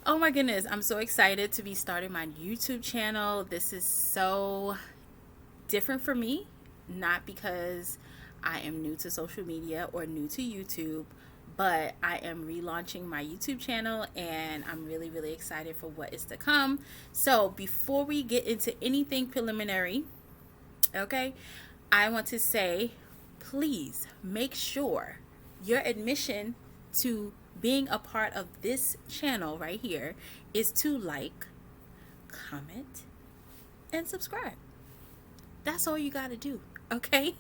Oh my goodness, I'm so excited to be starting my YouTube channel. This is so different for me, not because I am new to social media or new to YouTube, but I am relaunching my YouTube channel and I'm really, really excited for what is to come. So, before we get into anything preliminary, okay, I want to say please make sure your admission to being a part of this channel right here is to like, comment, and subscribe. That's all you got to do, okay?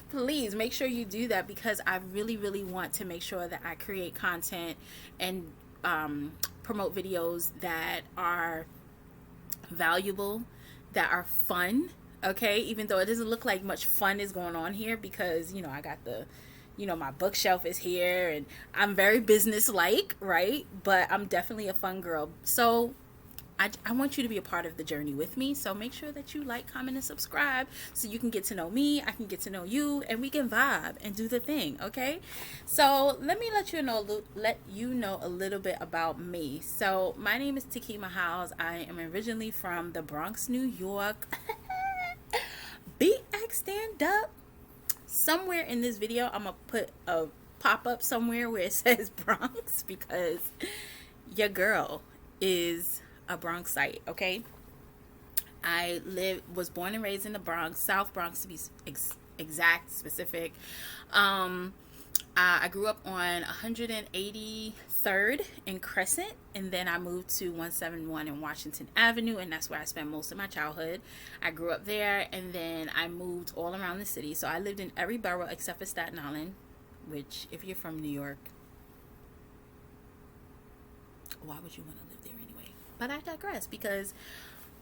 Please make sure you do that because I really, really want to make sure that I create content and promote videos that are valuable, that are fun, okay? Even though it doesn't look like much fun is going on here because, I got my bookshelf is here and I'm very business like, right? But I'm definitely a fun girl. So I want you to be a part of the journey with me. So make sure that you like, comment, and subscribe so you can get to know me. I can get to know you, and we can vibe and do the thing. Okay. So let me let you know a little bit about me. So my name is Takima House. I am originally from the Bronx, New York. BX stand up. Somewhere in this video, I'm gonna put a pop up somewhere where it says Bronx because your girl is a Bronxite, okay? Was born and raised in the Bronx, South Bronx to be exact, specific. I grew up on 183rd and Crescent, and then I moved to 171 in Washington Avenue, and that's where I spent most of my childhood. I grew up there, and then I moved all around the city. So I lived in every borough except for Staten Island, which, if you're from New York, why would you want to live there anyway? But I digress because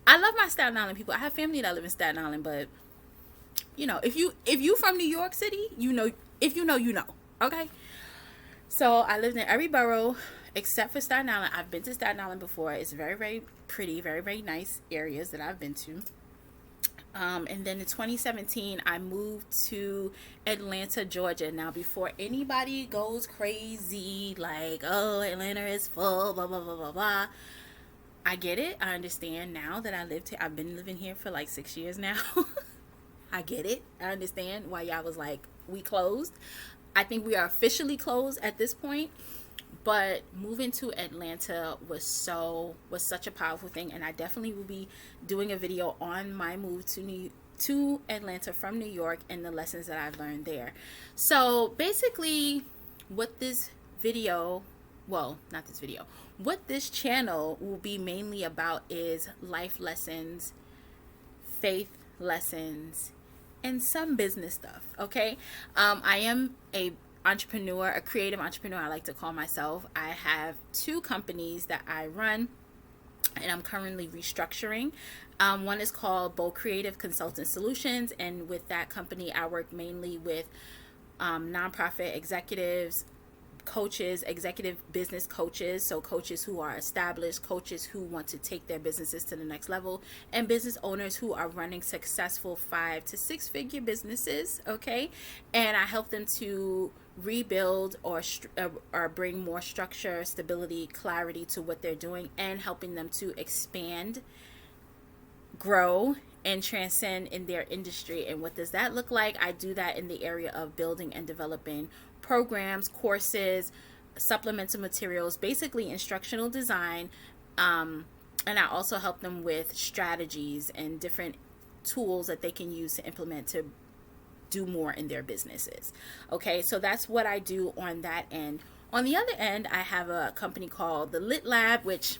I love my Staten Island people. I have family that live in Staten Island, but if you from New York City, if you know, you know. Okay? So I lived in every borough except for Staten Island. I've been to Staten Island before. It's very, very pretty, very, very nice areas that I've been to. And then in 2017, I moved to Atlanta, Georgia. Now, before anybody goes crazy, like, oh, Atlanta is full, blah, blah, blah, blah, blah. I get it. I understand now that I lived here. I've been living here for like 6 years now. I get it. I understand why y'all was like, we closed. I think we are officially closed at this point. But moving to Atlanta was such a powerful thing, and I definitely will be doing a video on my move to Atlanta from New York and the lessons that I've learned there. So basically, what this video, well, not this video, what this channel will be mainly about is life lessons, faith lessons, and some business stuff. Okay, I am a creative entrepreneur, I like to call myself. I have 2 companies that I run and I'm currently restructuring. One is called Bold Creative Consultant Solutions, and with that company I work mainly with nonprofit executives, coaches, executive business coaches, so coaches who are established, coaches who want to take their businesses to the next level, and business owners who are running successful 5 to 6 figure businesses. Okay, and I help them to rebuild or bring more structure, stability, clarity to what they're doing, and helping them to expand, grow, and transcend in their industry. And what does that look like? I do that in the area of building and developing programs, courses, supplemental materials, basically instructional design. And I also help them with strategies and different tools that they can use to implement to do more in their businesses. Okay, so that's what I do on that end. On the other end, I have a company called the Lit Lab, which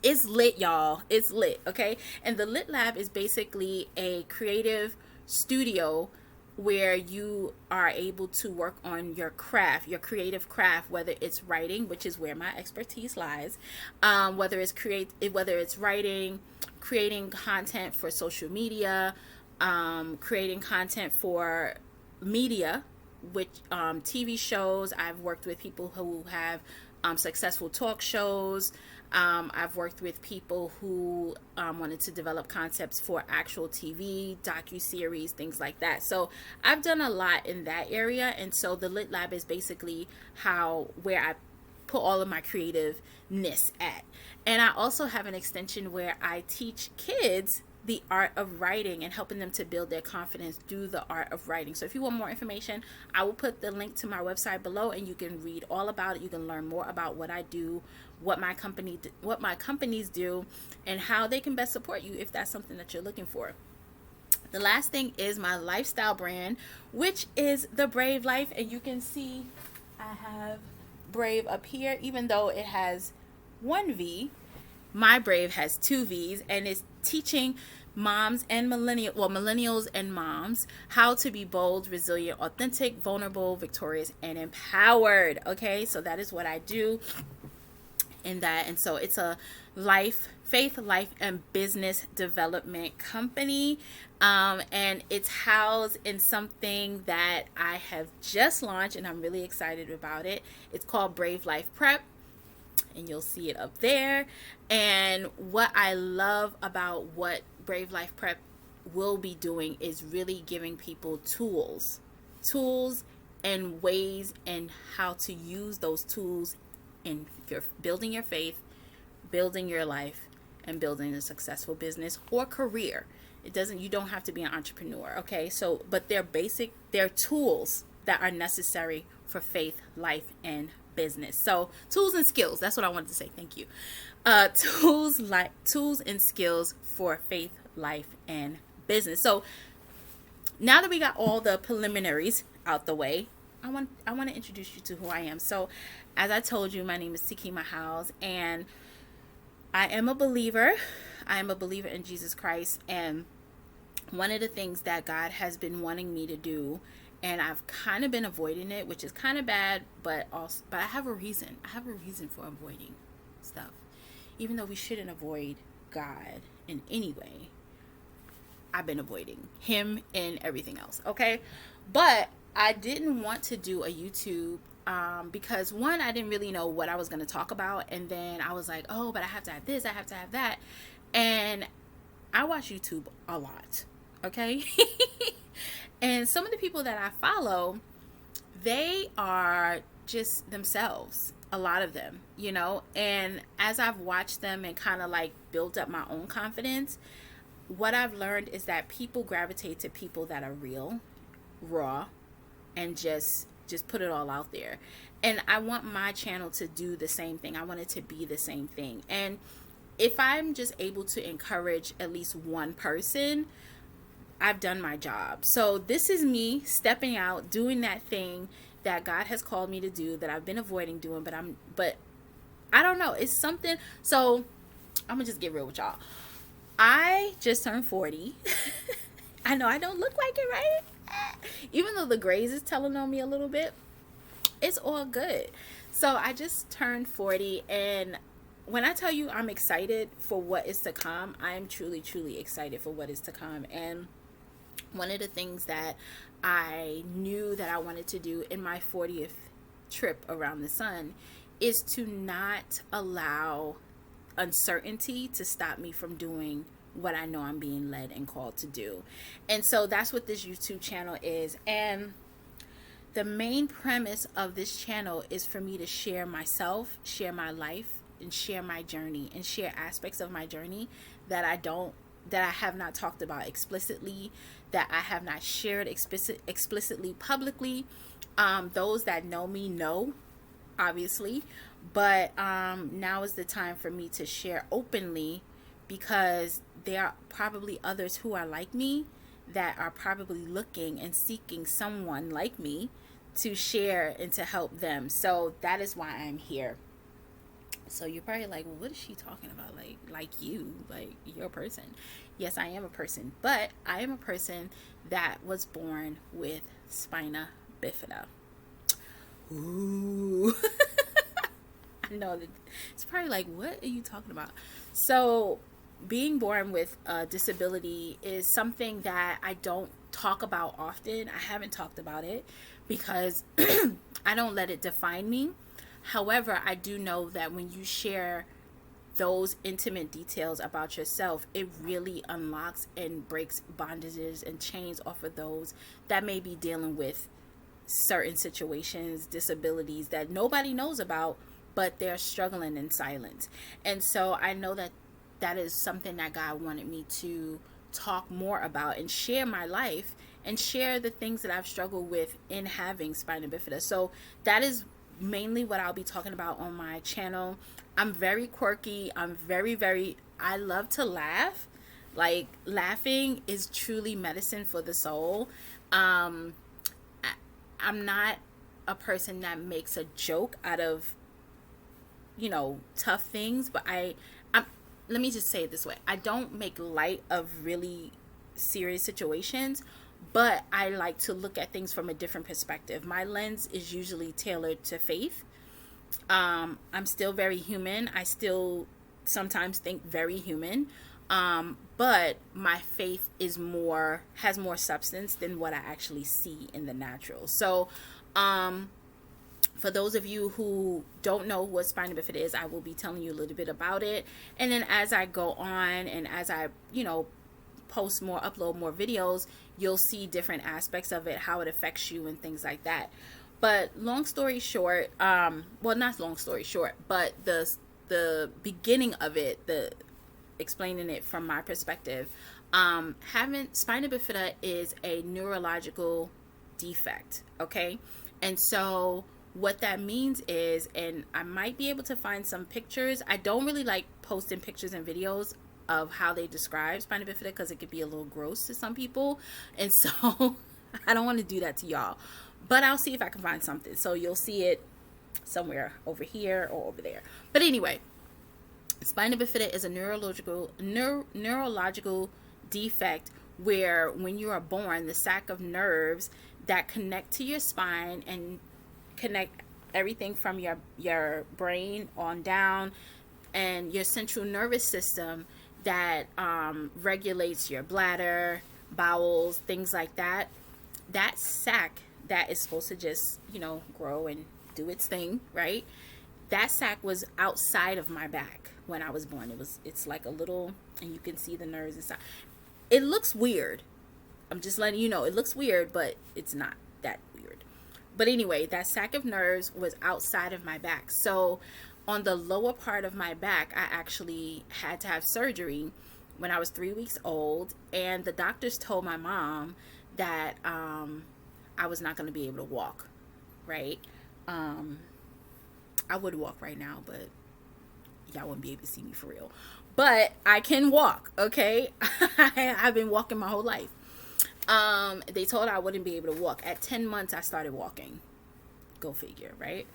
is lit, y'all. It's lit, okay? And the Lit Lab is basically a creative studio where you are able to work on your craft, your creative craft, whether it's writing, which is where my expertise lies, whether it's writing, creating content for social media, creating content for media, which TV shows. I've worked with people who have successful talk shows. I've worked with people who wanted to develop concepts for actual TV, docu-series, things like that. So I've done a lot in that area. And so the Lit Lab is basically where I put all of my creativeness at. And I also have an extension where I teach kids the art of writing and helping them to build their confidence through the art of writing. So if you want more information, I will put the link to my website below, and you can read all about it. You can learn more about what I do, what my companies do, and how they can best support you if that's something that you're looking for. The last thing is my lifestyle brand, which is the Brave Life, and you can see I have Brave up here. Even though it has one V, my Brave has two V's, and it's teaching moms and millennials and moms how to be bold, resilient, authentic, vulnerable, victorious, and empowered. Okay, so that is what I do in that. And so it's a faith, life, and business development company. And it's housed in something that I have just launched, and I'm really excited about it. It's called Brave Life Prep, and you'll see it up there. And what I love about what Brave Life Prep will be doing is really giving people tools and ways and how to use those tools in building your faith, building your life, and building a successful business or career. You don't have to be an entrepreneur, okay? So, but they're tools that are necessary for faith, life, and business. So, tools and skills, that's what I wanted to say. Thank you. Tools and skills for faith, life, and business. So, now that we got all the preliminaries out the way, I want to introduce you to who I am. So, as I told you, my name is Takima, and I am a believer. I am a believer in Jesus Christ, and one of the things that God has been wanting me to do, and I've kind of been avoiding it, which is kind of bad, but I have a reason. I have a reason for avoiding stuff. Even though we shouldn't avoid God in any way, I've been avoiding him and everything else, okay? But I didn't want to do a YouTube because one, I didn't really know what I was going to talk about, and then I was like, oh, but I have to have this, I have to have that, and I watch YouTube a lot, okay? And some of the people that I follow, they are just themselves, a lot of them, and as I've watched them and kind of like built up my own confidence, what I've learned is that people gravitate to people that are real, raw, and just put it all out there. And I want my channel to do the same thing. I want it to be the same thing. And if I'm just able to encourage at least one person, I've done my job. So this is me stepping out, doing that thing that God has called me to do that I've been avoiding doing, but I don't know, it's something. So I'm gonna just get real with y'all. I just turned 40. I know I don't look like it, right? Even though the grays is telling on me a little bit, it's all good. So I just turned 40, and when I tell you I'm excited for what is to come, I am truly, truly excited for what is to come. And one of the things that I knew that I wanted to do in my 40th trip around the sun is to not allow uncertainty to stop me from doing what I know I'm being led and called to do. And so that's what this YouTube channel is. And the main premise of this channel is for me to share myself, share my life, and share my journey, and share aspects of my journey that I have not talked about explicitly, that I have not shared explicitly publicly. Those that know me know, obviously, but now is the time for me to share openly, because there are probably others who are like me that are probably looking and seeking someone like me to share and to help them. So that is why I'm here. So you're probably like, well, what is she talking about? Like you're a person. Yes, I am a person, but I am a person that was born with spina bifida. Ooh. I know that it's probably like, what are you talking about? So being born with a disability is something that I don't talk about often. I haven't talked about it because I don't let it define me. However, I do know that when you share those intimate details about yourself, it really unlocks and breaks bondages and chains off of those that may be dealing with certain situations, disabilities that nobody knows about, but they're struggling in silence. And so I know that that is something that God wanted me to talk more about and share my life and share the things that I've struggled with in having spina bifida. So that is mainly what I'll be talking about on my channel. I'm very quirky. I love to laugh. Like, laughing is truly medicine for the soul. I'm not a person that makes a joke out of, tough things, but let me just say it this way. I don't make light of really serious situations, but I like to look at things from a different perspective. My lens is usually tailored to faith. I'm still very human. I still sometimes think very human. But my faith has more substance than what I actually see in the natural. So, for those of you who don't know what spina bifida is, I will be telling you a little bit about it. And then as I go on and as I, upload more videos, you'll see different aspects of it, how it affects you and things like that. But long story short, not long story short, but the beginning of it, explaining it from my perspective, having spina bifida is a neurological defect, okay? And so what that means is, and I might be able to find some pictures. I don't really like posting pictures and videos of how they describe spina bifida because it could be a little gross to some people. And so I don't want to do that to y'all. But I'll see if I can find something. So you'll see it somewhere over here or over there. But anyway, spina bifida is a neurological defect where when you are born, the sac of nerves that connect to your spine and connect everything from your brain on down and your central nervous system that regulates your bladder, bowels, things like that. That sac that is supposed to just, grow and do its thing, right? That sac was outside of my back when I was born. It's like a little, and you can see the nerves inside. It looks weird. I'm just letting you know, it looks weird, but it's not that weird. But anyway, that sac of nerves was outside of my back. So on the lower part of my back, I actually had to have surgery when I was 3 weeks old. And the doctors told my mom that I was not going to be able to walk, right? I would walk right now, but y'all wouldn't be able to see me for real. But I can walk, okay? I've been walking my whole life. They told I wouldn't be able to walk. At 10 months, I started walking. Go figure, right?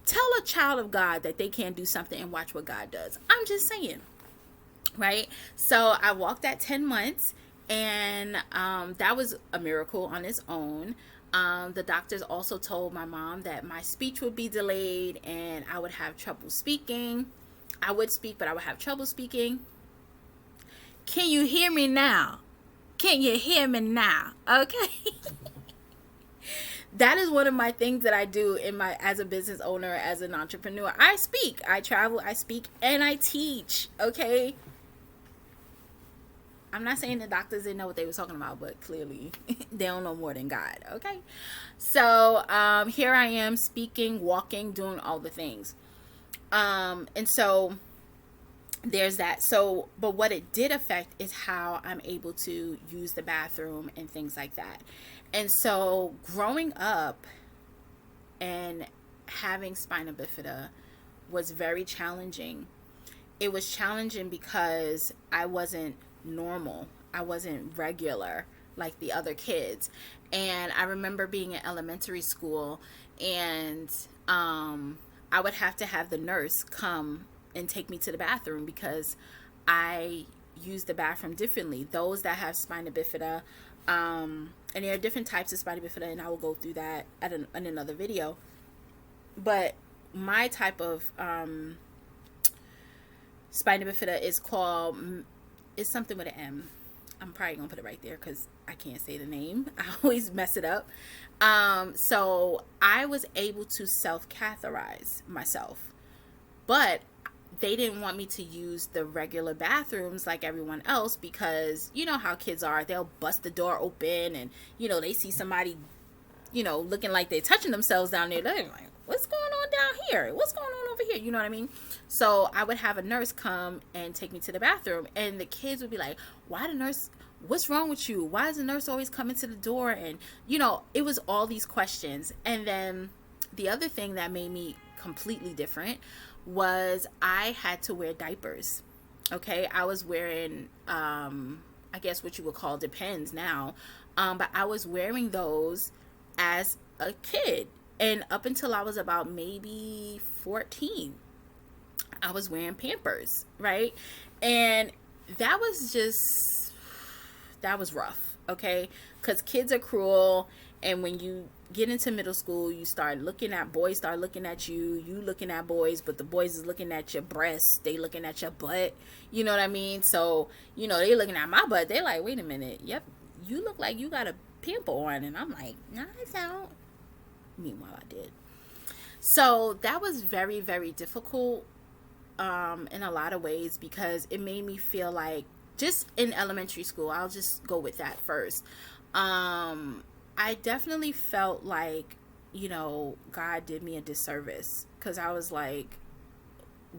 Tell a child of God that they can't do something and watch what God does. I'm just saying, right? So I walked at 10 months, and that was a miracle on its own. The doctors also told my mom that my speech would be delayed and I would have trouble speaking. I would speak, but I would have trouble speaking. Can you hear me now? Can you hear me now? Okay. That is one of my things that I do as a business owner, as an entrepreneur. I speak, I travel, I speak, and I teach. Okay. I'm not saying the doctors didn't know what they were talking about, but clearly they don't know more than God. Okay. So, here I am speaking, walking, doing all the things. And so there's that. So, but what it did affect is how I'm able to use the bathroom and things like that. And so growing up and having spina bifida was very challenging. It was challenging because I wasn't normal. I wasn't regular like the other kids. And I remember being in elementary school, and I would have to have the nurse come and take me to the bathroom because I use the bathroom differently. Those that have spina bifida, and there are different types of spina bifida, and I will go through that in another video. But my type of spina bifida is something with an M. I'm probably gonna put it right there because I can't say the name. I always mess it up. So I was able to self-catheterize myself, but they didn't want me to use the regular bathrooms like everyone else, because you know how kids are. They'll bust the door open and, they see somebody, looking like they're touching themselves down there. They're like, what's going on out here? What's going on over here? You know what I mean? So I would have a nurse come and take me to the bathroom, and the kids would be like, why the nurse, what's wrong with you? Why is the nurse always coming to the door? And, you know, it was all these questions. And then the other thing that made me completely different was I had to wear diapers. Okay, I was wearing, I guess what you would call, depends now, but I was wearing those as a kid. And up until I was about maybe 14, I was wearing Pampers, right? And that was rough, okay? Because kids are cruel, and when you get into middle school, you start looking at boys, start looking at you looking at boys, but the boys is looking at your breasts, they looking at your butt, you know what I mean? So, you know, they looking at my butt, they like, wait a minute, yep, you look like you got a pimple on, and I'm like, no, I don't. Meanwhile, I did. So that was very, very difficult in a lot of ways, because it made me feel like, just in elementary school, I'll just go with that first. I definitely felt like, you know, God did me a disservice, because I was like,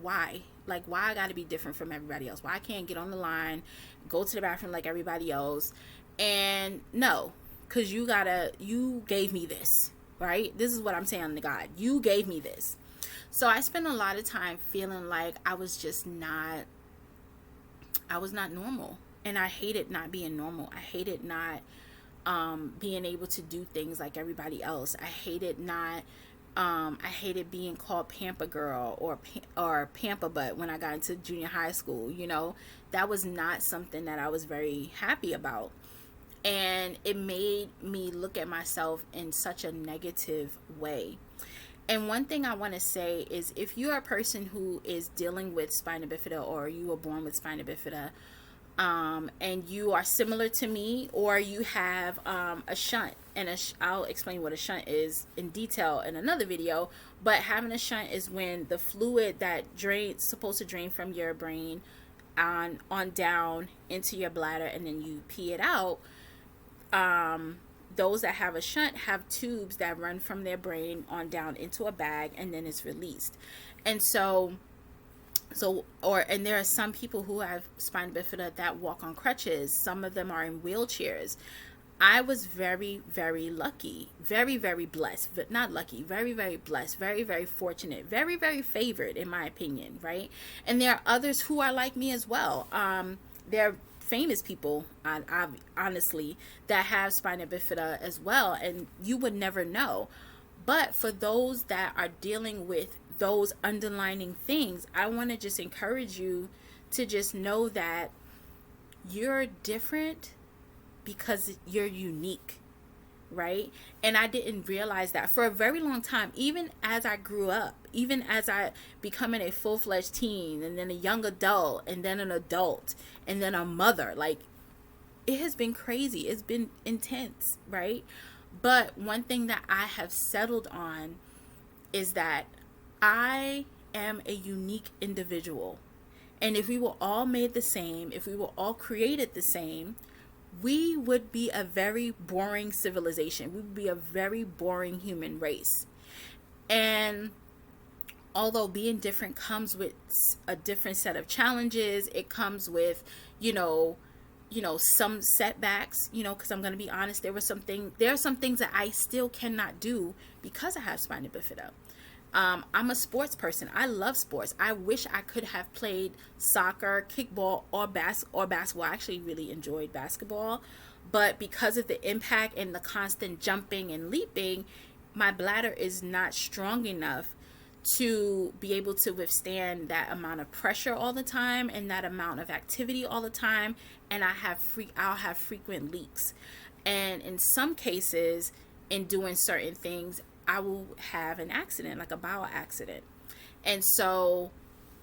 why? Like, why I gotta be different from everybody else? Why I can't get on the line, go to the bathroom like everybody else? And no, because you gave me this, right? This is what I'm saying to God. You gave me this. So I spent a lot of time feeling like I was not normal. And I hated not being normal. I hated not being able to do things like everybody else. I hated being called Pamper Girl or Pamper Butt when I got into junior high school. You know, that was not something that I was very happy about. And it made me look at myself in such a negative way. And one thing I want to say is, if you're a person who is dealing with spina bifida, or you were born with spina bifida, and you are similar to me, or you have a shunt, and I'll explain what a shunt is in detail in another video, but having a shunt is when the fluid that supposed to drain from your brain on down into your bladder, and then you pee it out. Those that have a shunt have tubes that run from their brain on down into a bag, and then it's released. And and there are some people who have spina bifida that walk on crutches. Some of them are in wheelchairs. I was very, very lucky, very, very blessed, but not lucky, very, very blessed, very, very fortunate, very, very favored, in my opinion, right? And there are others who are like me as well. There are famous people, honestly, that have spina bifida as well, and you would never know. But for those that are dealing with those underlining things, I want to just encourage you to just know that you're different because you're unique, right? And I didn't realize that for a very long time, even as I grew up, even as I becoming a full-fledged teen, and then a young adult, and then an adult, and then a mother. Like, it has been crazy. It's been intense, right? But one thing that I have settled on is that I am a unique individual. And if we were all made the same, if we were all created the same, we would be a very boring civilization. We would be a very boring human race. And although being different comes with a different set of challenges, it comes with, some setbacks, because I'm going to be honest, there are some things that I still cannot do because I have spina bifida. I'm a sports person. I love sports. I wish I could have played soccer, kickball, or basketball. I actually really enjoyed basketball, but because of the impact and the constant jumping and leaping, my bladder is not strong enough to be able to withstand that amount of pressure all the time and that amount of activity all the time. And I'll have frequent leaks. And in some cases, in doing certain things, I will have an accident, like a bowel accident. And so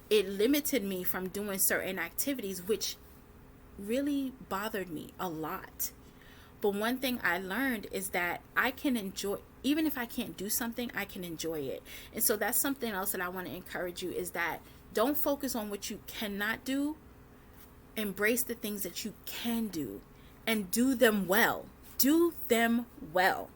it limited me from doing certain activities, which really bothered me a lot. But one thing I learned is that I can enjoy, even if I can't do something, I can enjoy it. And so that's something else that I want to encourage you, is that don't focus on what you cannot do. Embrace the things that you can do and do them well. Do them well.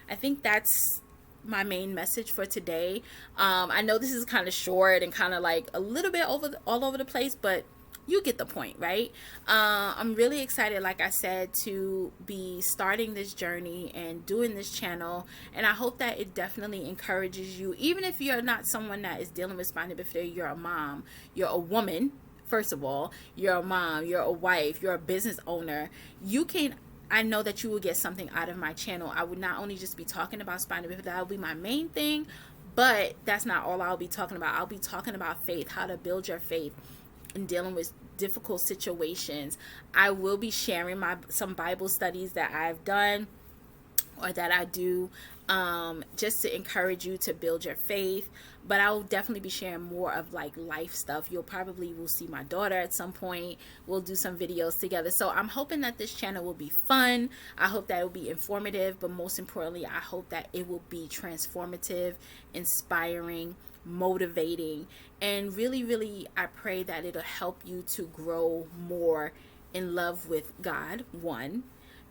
I think that's my main message for today. I know this is kind of short and kind of like a little bit all over the place, but you get the point, right? I'm really excited, like I said, to be starting this journey and doing this channel, and I hope that it definitely encourages you. Even if you're not someone that is dealing with spina bifida, you're a mom, you're a woman. First of all, you're a mom, you're a wife, you're a business owner. I know that you will get something out of my channel. I would not only just be talking about spina bifida, that will be my main thing, but that's not all I'll be talking about. I'll be talking about faith, how to build your faith in dealing with difficult situations. I will be sharing some Bible studies that I've done or that I do, just to encourage you to build your faith. But I will definitely be sharing more of like life stuff. You'll probably will see my daughter at some point. We'll do some videos together. So I'm hoping that this channel will be fun. I hope that it will be informative, but most importantly, I hope that it will be transformative, inspiring, motivating, and really I pray that it'll help you to grow more in love with God, one,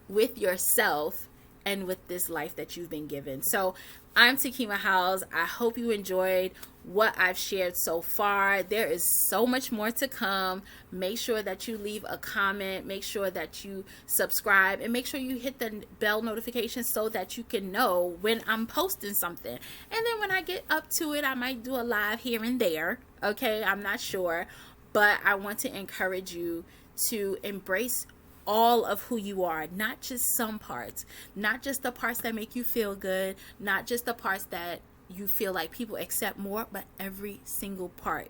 with yourself, and with this life that you've been given. So I'm Takima House. I hope you enjoyed what I've shared so far. There is so much more to come. Make sure that you leave a comment, make sure that you subscribe, and make sure you hit the bell notification so that you can know when I'm posting something. And then when I get up to it, I might do a live here and there. Okay, I'm not sure, but I want to encourage you to embrace all of who you are, not just some parts, not just the parts that make you feel good, not just the parts that you feel like people accept more, but every single part.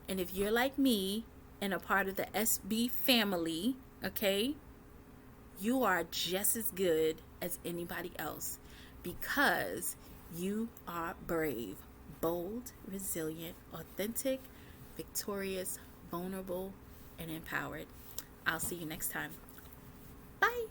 And if you're like me and a part of the SB family, okay, you are just as good as anybody else, because you are brave, bold, resilient, authentic, victorious, vulnerable, and empowered. I'll see you next time. Bye.